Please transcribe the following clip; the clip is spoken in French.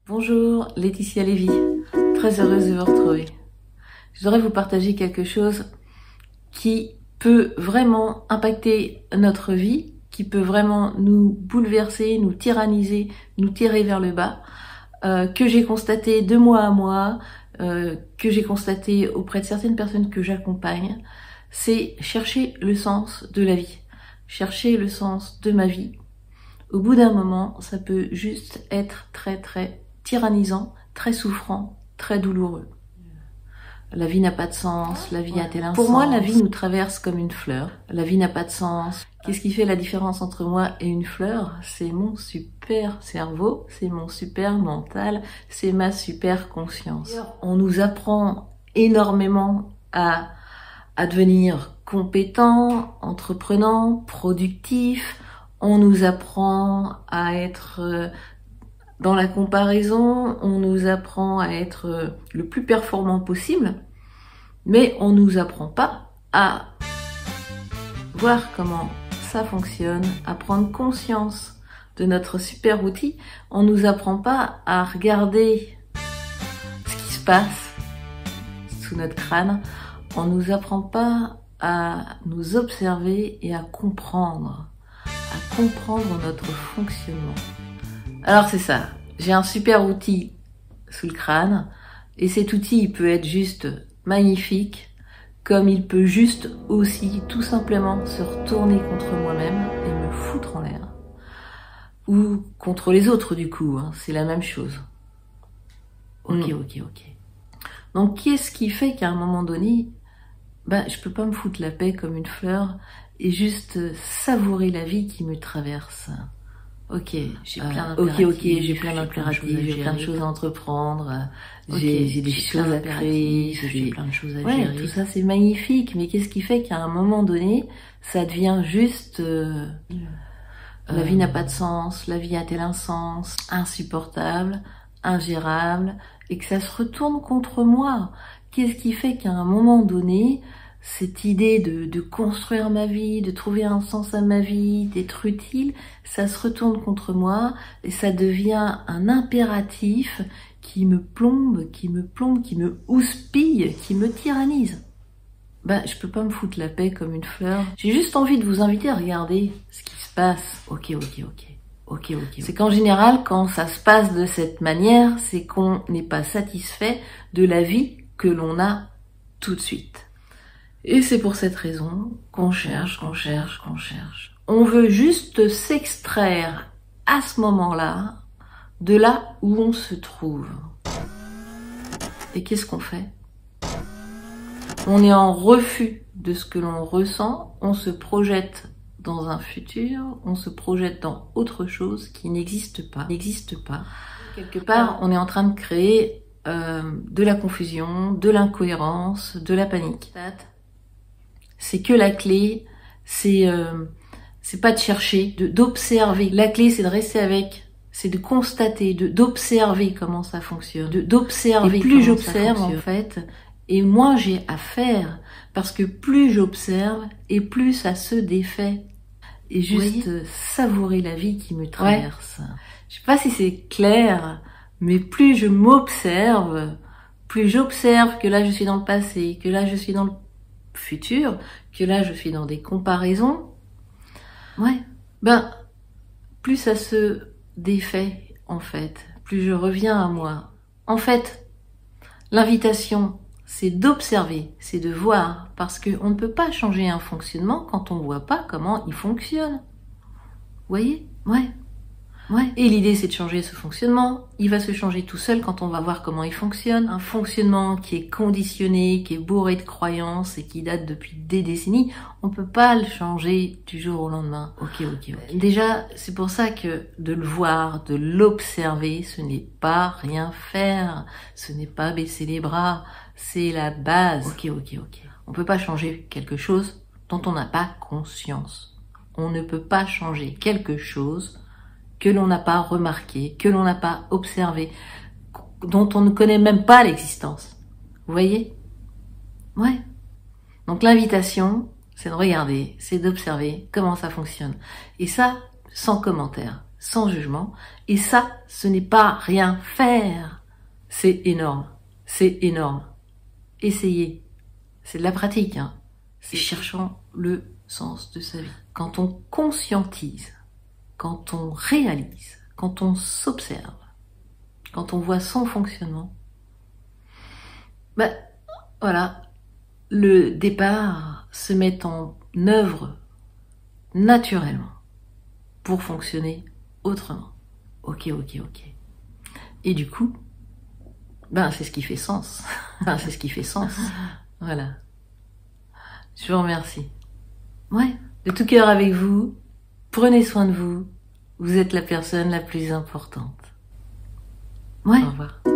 Bonjour, Laetitia Lévy, très heureuse de vous retrouver. Je voudrais vous partager quelque chose qui peut vraiment impacter notre vie, qui peut vraiment nous bouleverser, nous tyranniser, nous tirer vers le bas, que j'ai constaté de mois à mois, que j'ai constaté auprès de certaines personnes que j'accompagne, c'est chercher le sens de la vie, chercher le sens de ma vie. Au bout d'un moment, ça peut juste être très tyrannisant, très souffrant, très douloureux. La vie n'a pas de sens, la vie a-t-elle un sens? Pour moi, la vie nous traverse comme une fleur. La vie n'a pas de sens. Qu'est-ce qui fait la différence entre moi et une fleur? C'est mon super cerveau, c'est mon super mental, c'est ma super conscience. On nous apprend énormément à devenir compétent, entreprenant, productif. On nous apprend à être dans la comparaison, on nous apprend à être le plus performant possible, mais on nous apprend pas à voir comment ça fonctionne, à prendre conscience de notre super outil. On nous apprend pas à regarder ce qui se passe sous notre crâne. On nous apprend pas à nous observer et à comprendre notre fonctionnement. Alors c'est ça, j'ai un super outil sous le crâne, et cet outil il peut être juste magnifique, comme il peut juste aussi tout simplement se retourner contre moi-même et me foutre en l'air. Ou contre les autres du coup, hein, c'est la même chose. Ok. Donc qu'est-ce qui fait qu'à un moment donné, je peux pas me foutre la paix comme une fleur et juste savourer la vie qui me traverse. J'ai plein d'impératifs, j'ai plein de choses à entreprendre, j'ai des choses à créer, j'ai plein de choses à gérer. Tout ça c'est magnifique, mais qu'est-ce qui fait qu'à un moment donné, ça devient juste la vie n'a pas de sens, la vie a-t-elle un sens, insupportable, ingérable, et que ça se retourne contre moi? Qu'est-ce qui fait qu'à un moment donné, cette idée de construire ma vie, de trouver un sens à ma vie, d'être utile, ça se retourne contre moi et ça devient un impératif qui me plombe, qui me houspille, qui me tyrannise. Je peux pas me foutre la paix comme une fleur. J'ai juste envie de vous inviter à regarder ce qui se passe. Ok. C'est qu'en général, quand ça se passe de cette manière, c'est qu'on n'est pas satisfait de la vie que l'on a tout de suite. Et c'est pour cette raison qu'on cherche. On veut juste s'extraire à ce moment-là de là où on se trouve. Et qu'est-ce qu'on fait? On est en refus de ce que l'on ressent, on se projette dans un futur, on se projette dans autre chose qui n'existe pas. Quelque part, on est en train de créer de la confusion, de l'incohérence, de la panique. C'est que la clé, c'est pas de chercher, d'observer. La clé, c'est de rester avec, c'est de constater, d'observer comment ça fonctionne, d'observer. Et plus j'observe en fait, et moins j'ai à faire, parce que plus j'observe et plus ça se défait. Et juste savourer la vie qui me traverse. Je sais pas si c'est clair, mais plus je m'observe, plus j'observe que là je suis dans le passé, que là je suis dans le futur, que là je suis dans des comparaisons, plus ça se défait en fait, plus je reviens à moi. En fait, l'invitation, c'est d'observer, c'est de voir, parce qu'on ne peut pas changer un fonctionnement quand on ne voit pas comment il fonctionne. Vous voyez? Et l'idée, c'est de changer ce fonctionnement. Il va se changer tout seul quand on va voir comment il fonctionne. Un fonctionnement qui est conditionné, qui est bourré de croyances et qui date depuis des décennies, on peut pas le changer du jour au lendemain. Ok. Déjà, c'est pour ça que de le voir, de l'observer, ce n'est pas rien faire. Ce n'est pas baisser les bras. C'est la base. Ok. On peut pas changer quelque chose dont on n'a pas conscience. On ne peut pas changer quelque chose que l'on n'a pas remarqué, que l'on n'a pas observé, dont on ne connaît même pas l'existence. Vous voyez? Donc l'invitation, c'est de regarder, c'est d'observer comment ça fonctionne. Et ça, sans commentaire. sans jugement. Et ça, ce n'est pas rien faire. C'est énorme. C'est énorme. Essayez. C'est de la pratique, hein. C'est cherchant le sens de sa vie. Quand on conscientise, quand on réalise, quand on s'observe, quand on voit son fonctionnement, ben voilà, le départ se met en œuvre naturellement pour fonctionner autrement. Ok. Et du coup, ben c'est ce qui fait sens. C'est ce qui fait sens. Voilà. Je vous remercie. Ouais, de tout cœur avec vous. Prenez soin de vous. Vous êtes la personne la plus importante. Ouais. Au revoir.